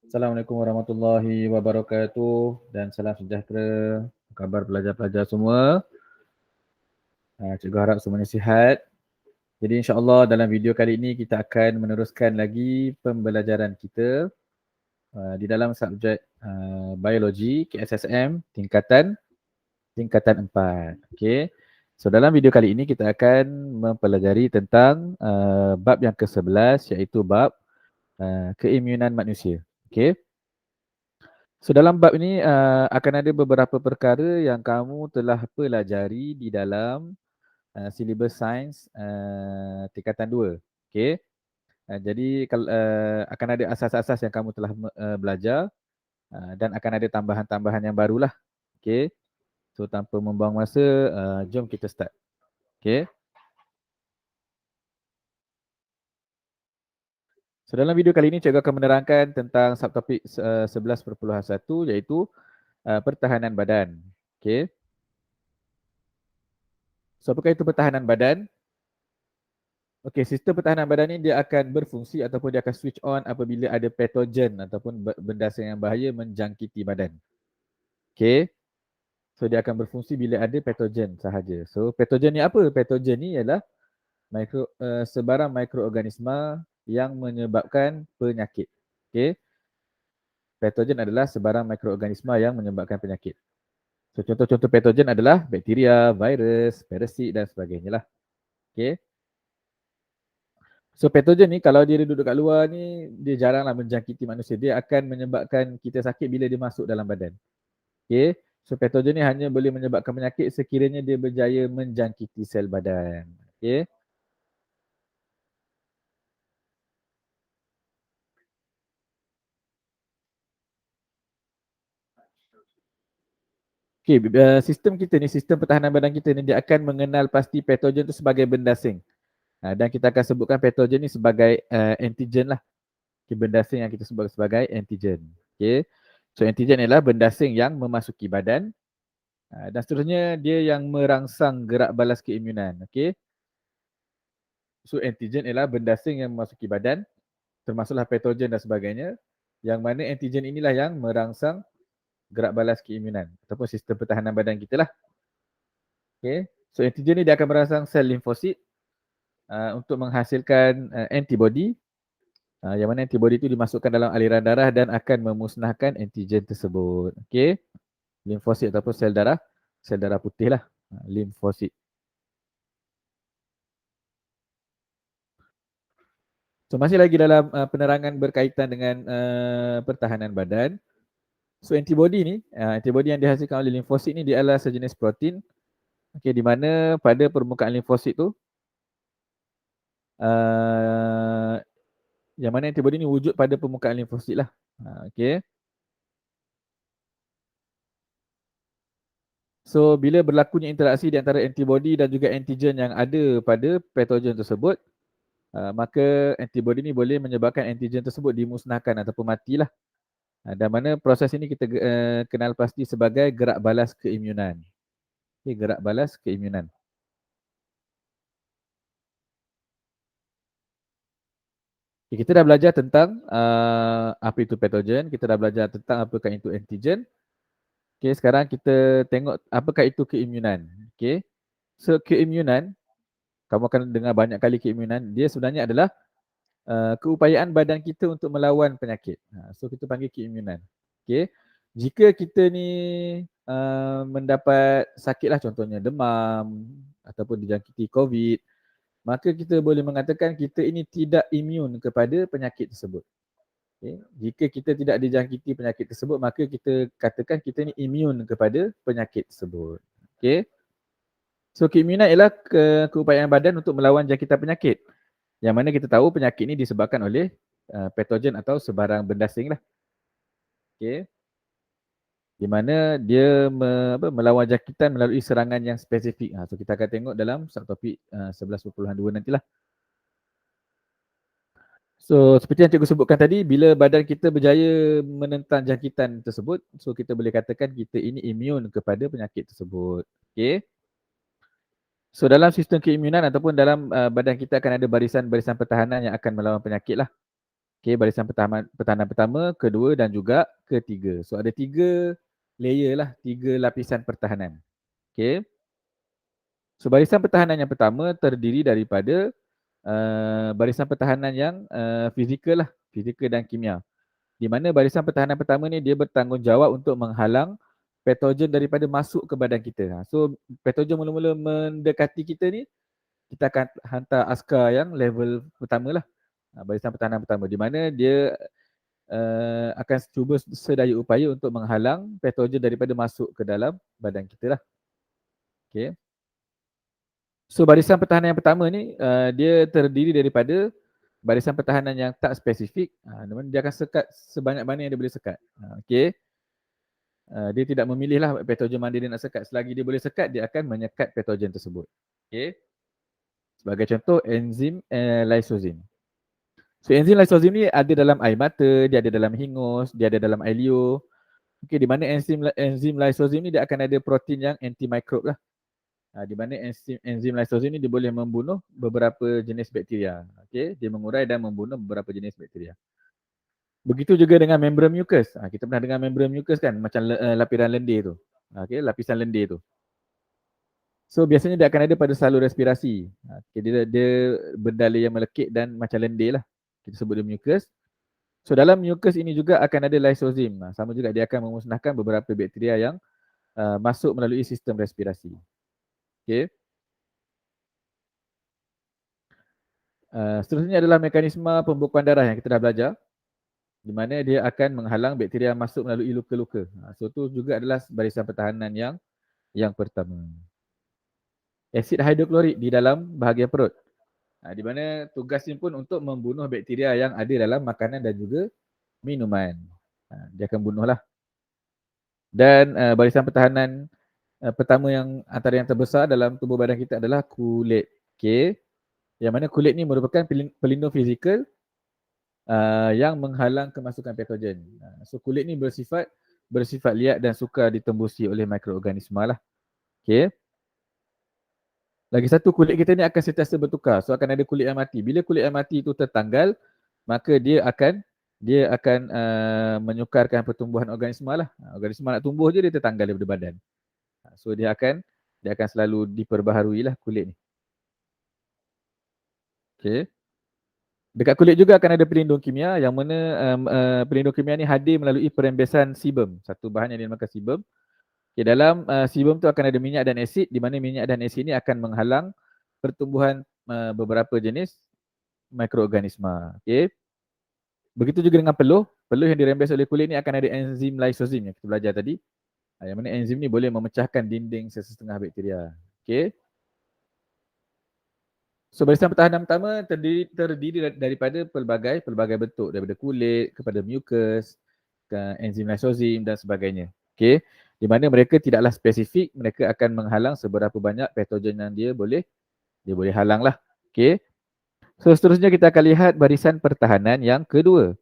Assalamualaikum warahmatullahi wabarakatuh dan salam sejahtera. Apa khabar pelajar-pelajar semua? Cikgu harap semuanya sihat. Jadi insya-Allah dalam video kali ini kita akan meneruskan lagi pembelajaran kita di dalam subjek biologi KSSM tingkatan 4. Okey. So dalam video kali ini kita akan mempelajari tentang bab yang ke-11 iaitu bab keimunan manusia. Okey. So dalam bab ini akan ada beberapa perkara yang kamu telah pelajari di dalam silibus sains tingkatan 2. Okey. Jadi akan ada asas-asas yang kamu telah belajar dan akan ada tambahan-tambahan yang barulah. Okey. So tanpa membuang masa, jom kita start. Okey. So dalam video kali ini cikgu akan menerangkan tentang subtopik 11.1 iaitu pertahanan badan. Okey. So apakah itu pertahanan badan? Okey, sistem pertahanan badan ni dia akan berfungsi ataupun dia akan switch on apabila ada patogen ataupun benda asing yang bahaya menjangkiti badan. Okey. So dia akan berfungsi bila ada patogen sahaja. So patogen ni apa? Patogen ni ialah sebarang mikroorganisma yang menyebabkan penyakit. Okey. Patogen adalah sebarang mikroorganisma yang menyebabkan penyakit. So contoh-contoh patogen adalah bakteria, virus, parasit dan sebagainya lah. Okey. So patogen ni kalau dia duduk kat luar ni, dia jaranglah menjangkiti manusia. Dia akan menyebabkan kita sakit bila dia masuk dalam badan. Okay. So patogen ni hanya boleh menyebabkan penyakit sekiranya dia berjaya menjangkiti sel badan. Okay. Okay, sistem kita ni, sistem pertahanan badan kita ni, dia akan mengenal pasti patogen tu sebagai benda asing. Dan kita akan sebutkan patogen ni sebagai antigen lah. Okay, benda asing yang kita sebut sebagai antigen. Okay. So antigen ialah benda asing yang memasuki badan. Dan seterusnya dia yang merangsang gerak balas keimunan. Okay. So antigen ialah benda asing yang memasuki badan, termasuklah patogen dan sebagainya, yang mana antigen inilah yang merangsang gerak balas keimunan ataupun sistem pertahanan badan kita lah. Okay. So antigen ni dia akan merangsang sel limfosit untuk menghasilkan antibody, yang mana antibody itu dimasukkan dalam aliran darah dan akan memusnahkan antigen tersebut. Okay. Limfosit ataupun sel darah putih lah, limfosit. So masih lagi dalam penerangan berkaitan dengan pertahanan badan. So antibody ni, antibody yang dihasilkan oleh limfosit ni dia adalah sejenis protein. Okay, di mana pada permukaan limfosit tu, yang mana antibody ni wujud pada permukaan limfosit lah. Okay. So bila berlakunya interaksi di antara antibody dan juga antigen yang ada pada patogen tersebut, maka antibody ni boleh menyebabkan antigen tersebut dimusnahkan ataupun matilah. Dan mana proses ini kita kenal pasti sebagai gerak balas keimunan. Okay, gerak balas keimunan. Okay, kita dah belajar tentang apa itu patogen, kita dah belajar tentang apakah itu antigen. Okay, sekarang kita tengok apakah itu keimunan. Okay. So keimunan, kamu akan dengar banyak kali keimunan, dia sebenarnya adalah keupayaan badan kita untuk melawan penyakit. So kita panggil keimunan. Okay. Jika kita ni mendapat sakit lah, contohnya demam ataupun dijangkiti COVID, maka kita boleh mengatakan kita ini tidak imun kepada penyakit tersebut. Okay. Jika kita tidak dijangkiti penyakit tersebut, maka kita katakan kita ini imun kepada penyakit tersebut. Okay. So keimunan ialah keupayaan badan untuk melawan jangkitan penyakit. Yang mana kita tahu penyakit ini disebabkan oleh patogen atau sebarang benda asing lah. Okay. Di mana dia melawan jangkitan melalui serangan yang spesifik. So kita akan tengok dalam subtopik 11.2 nantilah. So seperti yang cikgu sebutkan tadi, bila badan kita berjaya menentang jangkitan tersebut, so kita boleh katakan kita ini imun kepada penyakit tersebut. Okay. So dalam sistem keimunan ataupun dalam badan kita akan ada barisan-barisan pertahanan yang akan melawan penyakit lah. Okay, barisan pertahanan pertama, kedua dan juga ketiga. So ada 3 layer lah, 3 lapisan pertahanan. Okay. So barisan pertahanan yang pertama terdiri daripada barisan pertahanan yang fizikal lah, fizikal dan kimia. Di mana barisan pertahanan pertama ni dia bertanggungjawab untuk menghalang patogen daripada masuk ke badan kita. So patogen mula-mula mendekati kita ni, kita akan hantar askar yang level pertama lah. Barisan pertahanan pertama, di mana dia akan cuba sedaya upaya untuk menghalang patogen daripada masuk ke dalam badan kita lah. Okay. So barisan pertahanan yang pertama ni dia terdiri daripada barisan pertahanan yang tak spesifik. Dia akan sekat sebanyak mana yang dia boleh sekat. Okay. Dia tidak memilih lah patogen mana dia nak sekat. Selagi dia boleh sekat, dia akan menyekat patogen tersebut. Okay. Sebagai contoh, enzim lysozyme. So enzim lysozyme ni ada dalam air mata, dia ada dalam hingus, dia ada dalam air liur. Okay, di mana enzim lysozyme ni dia akan ada protein yang anti-microbe lah. Di mana enzim lysozyme ni dia boleh membunuh beberapa jenis bakteria. Okay, dia mengurai dan membunuh beberapa jenis bakteria. Begitu juga dengan membran mucus. Kita pernah dengar membran mucus kan, macam lapisan lendir tu. Okay, lapisan lendir tu. So biasanya dia akan ada pada salur respirasi. Okay, dia benda yang melekit dan macam lendir lah. Kita sebut dia mucus. So dalam mucus ini juga akan ada lysozyme. Sama juga dia akan memusnahkan beberapa bakteria yang masuk melalui sistem respirasi. Okay. Seterusnya adalah mekanisme pembekuan darah yang kita dah belajar. Di mana dia akan menghalang bakteria masuk melalui luka-luka. So itu juga adalah barisan pertahanan yang pertama. Asid hidroklorik di dalam bahagian perut. Di mana tugasnya pun untuk membunuh bakteria yang ada dalam makanan dan juga minuman. Dia akan bunuhlah. Dan barisan pertahanan pertama yang antara yang terbesar dalam tubuh badan kita adalah kulit. Okay. Yang mana kulit ni merupakan pelindung fizikal yang menghalang kemasukan patogen. So kulit ni bersifat liat dan sukar ditembusi oleh mikroorganisma lah. Okay. Lagi satu, kulit kita ni akan sentiasa bertukar. So akan ada kulit yang mati. Bila kulit yang mati itu tertanggal, maka dia akan menyukarkan pertumbuhan organisma lah. Organisma nak tumbuh je dia tertanggal daripada badan. So dia akan selalu diperbaharui lah kulit ni. Okay. Dekat kulit juga akan ada pelindung kimia yang mana pelindung kimia ni hadir melalui perembesan sebum. Satu bahan yang dinamakan sebum. Okay, dalam sebum tu akan ada minyak dan asid, di mana minyak dan asid ni akan menghalang pertumbuhan beberapa jenis mikroorganisma. Okay. Begitu juga dengan peluh. Peluh yang dirembes oleh kulit ni akan ada enzim lysozyme yang kita belajar tadi. Yang mana enzim ni boleh memecahkan dinding sesetengah bakteria. Okay. So barisan pertahanan pertama terdiri daripada pelbagai bentuk, daripada kulit kepada mucus, enzim lysozyme dan sebagainya. Okay. Di mana mereka tidaklah spesifik, mereka akan menghalang seberapa banyak patogen yang dia boleh halang lah. Okay. So seterusnya kita akan lihat barisan pertahanan yang kedua.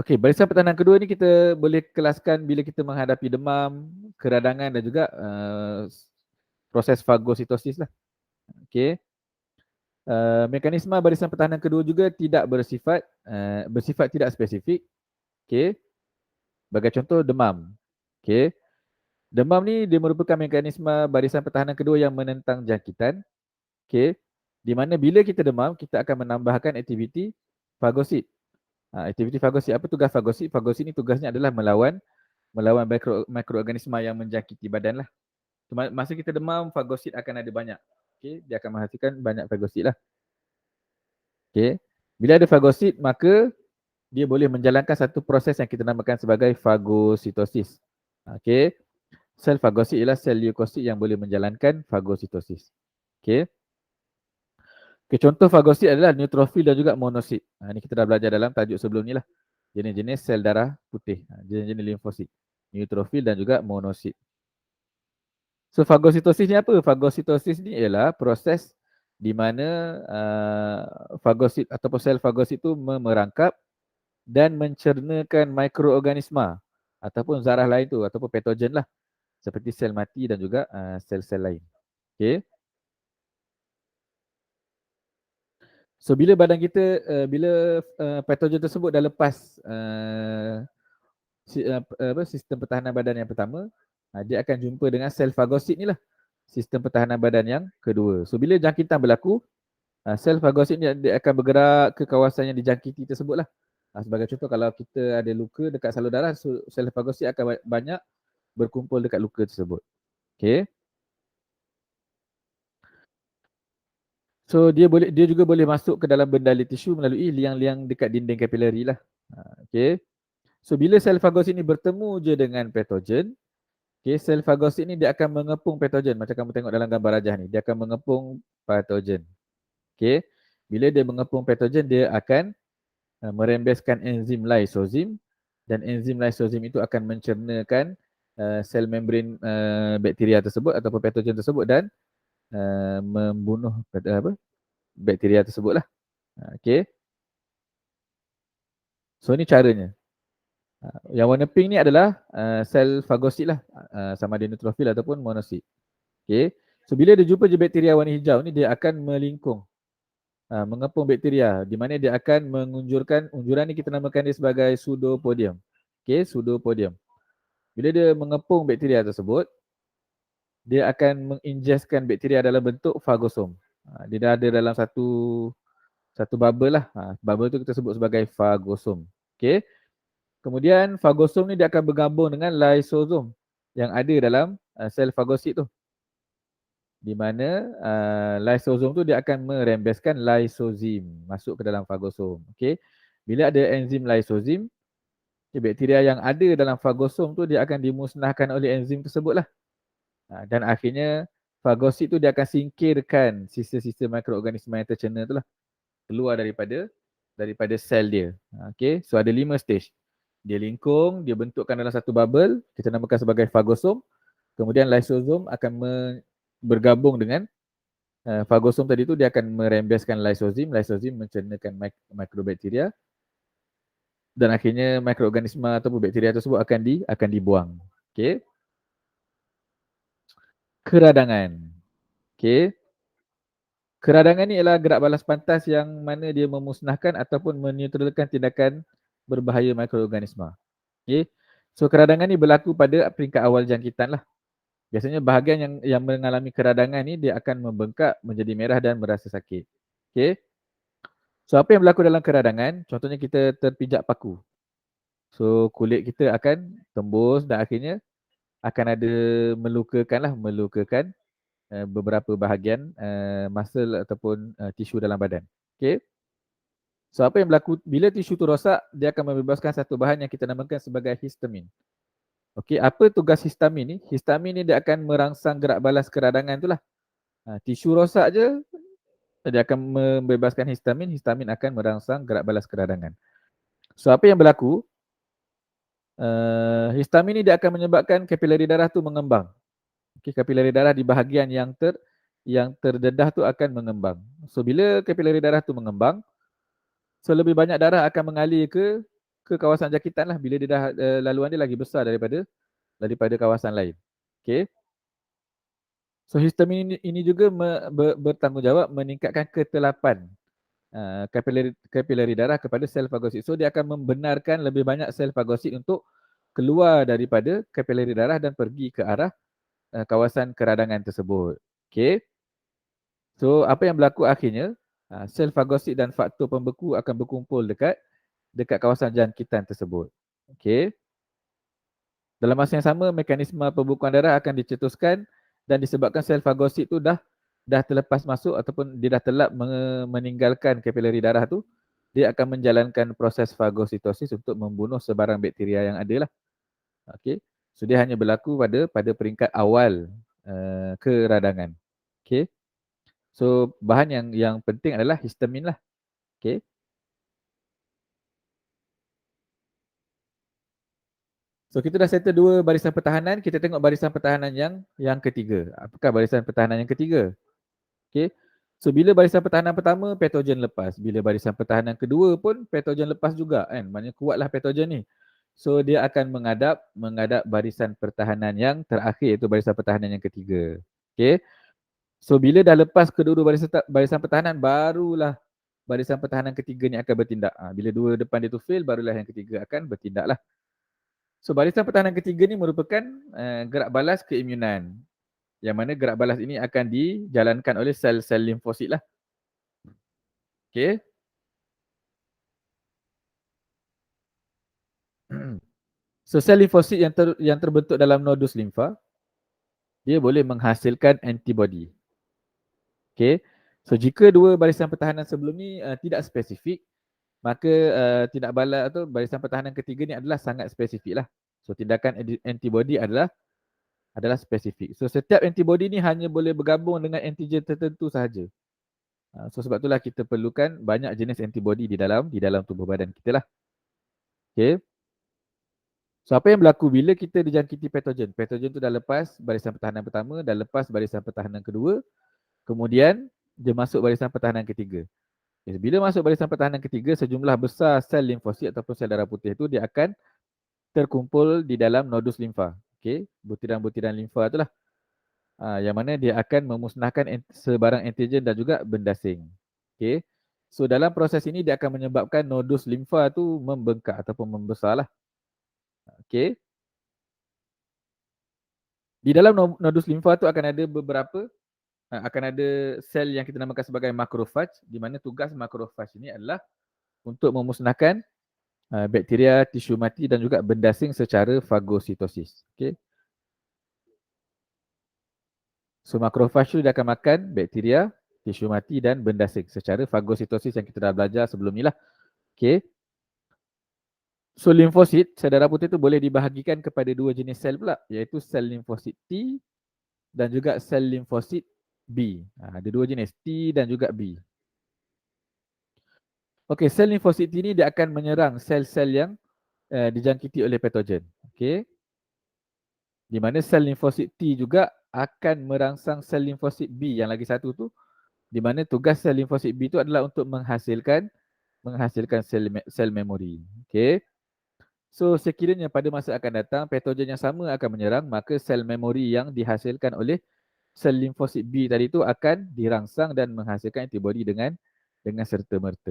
Okay, barisan pertahanan kedua ni kita boleh kelaskan bila kita menghadapi demam, keradangan dan juga proses fagositosis lah. Okay. Mekanisme barisan pertahanan kedua juga tidak bersifat tidak spesifik. Okay. Sebagai contoh demam. Okay. Demam ni dia merupakan mekanisme barisan pertahanan kedua yang menentang jangkitan. Okay. Di mana bila kita demam, kita akan menambahkan aktiviti fagosit. Aktiviti fagosit, apa tugas fagosit? Fagosit ni tugasnya adalah melawan mikroorganisma yang menjangkiti badan lah. Masa kita demam, fagosit akan ada banyak. Okay. Dia akan menghasilkan banyak fagosit lah. Okay. Bila ada fagosit, maka dia boleh menjalankan satu proses yang kita namakan sebagai fagositosis. Okay. Sel fagosit ialah sel leukosit yang boleh menjalankan fagositosis. Okay. Okay, contoh fagosit adalah neutrofil dan juga monosit. Ini kita dah belajar dalam tajuk sebelum ni lah. Jenis-jenis sel darah putih, jenis-jenis limfosit. Neutrofil dan juga monosit. So fagositosis ni apa? Fagositosis ni ialah proses di mana fagosit ataupun sel fagosit itu merangkap dan mencernakan mikroorganisma ataupun zarah lain tu ataupun patogen lah, seperti sel mati dan juga sel-sel lain. Okay. So bila badan kita, bila patogen tersebut dah lepas sistem pertahanan badan yang pertama, dia akan jumpa dengan sel fagosit ni lah, sistem pertahanan badan yang kedua. So bila jangkitan berlaku, sel fagosit ni dia akan bergerak ke kawasan yang dijangkiti tersebut lah. Sebagai contoh, kalau kita ada luka dekat salur darah, so sel fagosit akan banyak berkumpul dekat luka tersebut. Okay. So dia juga boleh masuk ke dalam bendali tisu melalui liang-liang dekat dinding kapilari lah. Okay. So bila sel fagosit ni bertemu je dengan patogen, okay, sel fagosit ni dia akan mengepung patogen. Macam kamu tengok dalam gambar rajah ni, dia akan mengepung patogen. Okay. Bila dia mengepung patogen, dia akan merembeskan enzim lysosome, dan enzim lysosome itu akan mencernakan sel membran bakteria tersebut ataupun patogen tersebut dan membunuh bakteria tersebut lah. Okay. So ni caranya. Yang warna pink ni adalah sel fagosit lah, sama ada neutrofil ataupun monosit. Okay. So bila dia jumpa je bakteria warna hijau ni, dia akan melingkung, mengepung bakteria, di mana dia akan mengunjurkan, unjuran ni kita namakan dia sebagai pseudopodium. Okay, pseudopodium. Bila dia mengepung bakteria tersebut, dia akan mengingeskan bakteria dalam bentuk fagosom. Dia dah ada dalam satu bubble lah. Bubble tu kita sebut sebagai fagosom. Okay. Kemudian fagosom ni dia akan bergabung dengan lysosom yang ada dalam sel fagosit tu. Di mana lysosom tu dia akan merembeskan lysozim masuk ke dalam fagosom. Okay. Bila ada enzim lysozim, bakteria yang ada dalam fagosom tu dia akan dimusnahkan oleh enzim tersebut lah. Dan akhirnya fagosit tu dia akan singkirkan sisa-sisa mikroorganisma yang tercena tu lah, keluar daripada sel dia. Okay. So ada 5 stage. Dia lingkung, dia bentukkan dalam satu bubble, kita namakan sebagai fagosom. Kemudian lysosom akan bergabung dengan fagosom tadi tu, dia akan merembeskan lysozim, lysozim mencernakan mikrobakteria, dan akhirnya mikroorganisma ataupun bakteria tersebut akan dibuang. Okay. Keradangan. Okay. Keradangan ni ialah gerak balas pantas yang mana dia memusnahkan ataupun menetralkan tindakan berbahaya mikroorganisma. Okay. So keradangan ni berlaku pada peringkat awal jangkitan lah. Biasanya bahagian yang mengalami keradangan ni dia akan membengkak, menjadi merah dan merasa sakit. Okay. So apa yang berlaku dalam keradangan? Contohnya kita terpijak paku. So kulit kita akan tembus dan akhirnya akan ada melukakan beberapa bahagian muscle ataupun tisu dalam badan. Okay. So apa yang berlaku bila tisu tu rosak, dia akan membebaskan satu bahan yang kita namakan sebagai histamin. Okey, apa tugas histamin ni? Histamin ni dia akan merangsang gerak balas keradangan tu lah. Tisu rosak je, dia akan membebaskan histamin, histamin akan merangsang gerak balas keradangan. So apa yang berlaku? Histamin ni dia akan menyebabkan kapilari darah tu mengembang. Okey, kapilari darah di bahagian yang terdedah tu akan mengembang. So bila kapilari darah tu mengembang, so lebih banyak darah akan mengalir ke kawasan jangkitan lah, bila dia dah laluan dia lagi besar daripada kawasan lain. Okay. So histamin ini juga bertanggungjawab meningkatkan ketelapan kapilari darah kepada sel fagosit. So dia akan membenarkan lebih banyak sel fagosit untuk keluar daripada kapilari darah dan pergi ke arah kawasan keradangan tersebut. Okay. So apa yang berlaku akhirnya, sel fagosit dan faktor pembeku akan berkumpul dekat kawasan jangkitan tersebut. Okay. Dalam masa yang sama, mekanisme pembekuan darah akan dicetuskan dan disebabkan sel fagosit tu dah terlepas masuk ataupun dia dah telap meninggalkan kapilari darah tu, dia akan menjalankan proses fagositosis untuk membunuh sebarang bakteria yang ada lah. Okay. So dia hanya berlaku pada peringkat awal keradangan. Okay. So bahan yang penting adalah histamin lah. Okay. So kita dah settle 2 barisan pertahanan, kita tengok barisan pertahanan yang ketiga. Apakah barisan pertahanan yang ketiga? Okay. So bila barisan pertahanan pertama, patogen lepas. Bila barisan pertahanan kedua pun patogen lepas juga kan. Maknanya kuatlah patogen ni. So dia akan menghadap barisan pertahanan yang terakhir, iaitu barisan pertahanan yang ketiga. Okay. So bila dah lepas kedua-dua barisan pertahanan, barulah barisan pertahanan ketiga ni akan bertindak. Bila dua depan dia tu fail, barulah yang ketiga akan bertindak lah. So barisan pertahanan ketiga ni merupakan gerak balas keimunan. Yang mana gerak balas ini akan dijalankan oleh sel-sel limfosit lah. Okay. So sel limfosit yang terbentuk dalam nodus limfa, dia boleh menghasilkan antibody. Okay. So jika dua barisan pertahanan sebelum ni tidak spesifik, maka tindak balas atau barisan pertahanan ketiga ni adalah sangat spesifik lah. So tindakan antibody adalah spesifik. So setiap antibody ni hanya boleh bergabung dengan antigen tertentu sahaja. So sebab itulah kita perlukan banyak jenis antibody di dalam tubuh badan kita lah. Okay. So apa yang berlaku bila kita dijangkiti patogen? Patogen tu dah lepas barisan pertahanan pertama, dah lepas barisan pertahanan kedua, kemudian dia masuk barisan pertahanan ketiga. Okay. Bila masuk barisan pertahanan ketiga, sejumlah besar sel limfosit ataupun sel darah putih tu dia akan terkumpul di dalam nodus limfa. Okay. Butiran-butiran limfa itulah. Yang mana dia akan memusnahkan sebarang antigen dan juga benda asing. Okay. So dalam proses ini dia akan menyebabkan nodus limfa tu membengkak ataupun membesar lah. Okay. Di dalam nodus limfa tu akan ada sel yang kita namakan sebagai makrofag, di mana tugas makrofag ini adalah untuk memusnahkan bakteria, tisu mati dan juga benda asing secara fagositosis. Okay. So makrofag tu dia akan makan bakteria, tisu mati dan benda asing secara fagositosis yang kita dah belajar sebelum ni lah. Okay. So limfosit, sel darah putih tu boleh dibahagikan kepada dua jenis sel pula, iaitu sel limfosit T dan juga sel limfosit B. Ada dua jenis, T dan juga B. Okey, sel limfosit T ni dia akan menyerang sel-sel yang dijangkiti oleh patogen. Okey. Di mana sel limfosit T juga akan merangsang sel limfosit B yang lagi satu tu, di mana tugas sel limfosit B tu adalah untuk menghasilkan sel memori. Okey. So sekiranya pada masa akan datang patogen yang sama akan menyerang, maka sel memori yang dihasilkan oleh sel limfosit B tadi tu akan dirangsang dan menghasilkan antibody dengan serta-merta.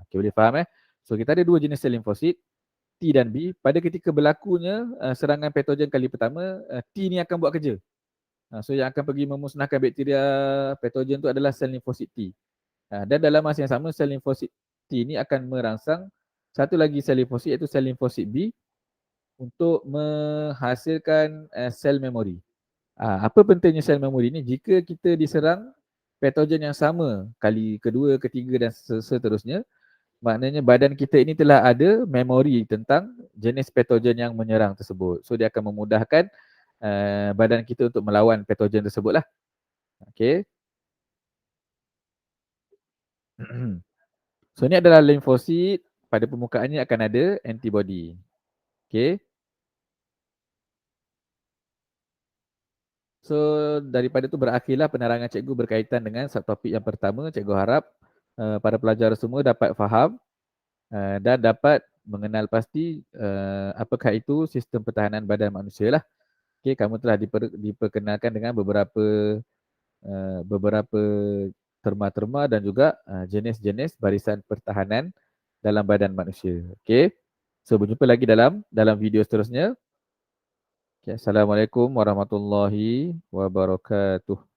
Okey, boleh faham So kita ada dua jenis sel limfosit, T dan B. Pada ketika berlakunya serangan patogen kali pertama, T ni akan buat kerja. So yang akan pergi memusnahkan bakteria patogen tu adalah sel limfosit T. Dan dalam masa yang sama sel limfosit T ni akan merangsang satu lagi sel limfosit iaitu sel limfosit B untuk menghasilkan sel memori. Apa pentingnya sel memori ni? Jika kita diserang patogen yang sama kali kedua, ketiga dan seterusnya, maknanya badan kita ini telah ada memori tentang jenis patogen yang menyerang tersebut. So dia akan memudahkan badan kita untuk melawan patogen tersebut lah. Okay. So ini adalah limfosit. Pada permukaannya akan ada antibody. Okay. So daripada itu berakhirlah penerangan cikgu berkaitan dengan subtopik yang pertama. Cikgu harap para pelajar semua dapat faham dan dapat mengenal pasti apakah itu sistem pertahanan badan manusia lah. Okay, kamu telah diperkenalkan dengan beberapa terma-terma dan juga jenis-jenis barisan pertahanan dalam badan manusia. Okay. So berjumpa lagi dalam video seterusnya. Okay, Assalamualaikum warahmatullahi wabarakatuh.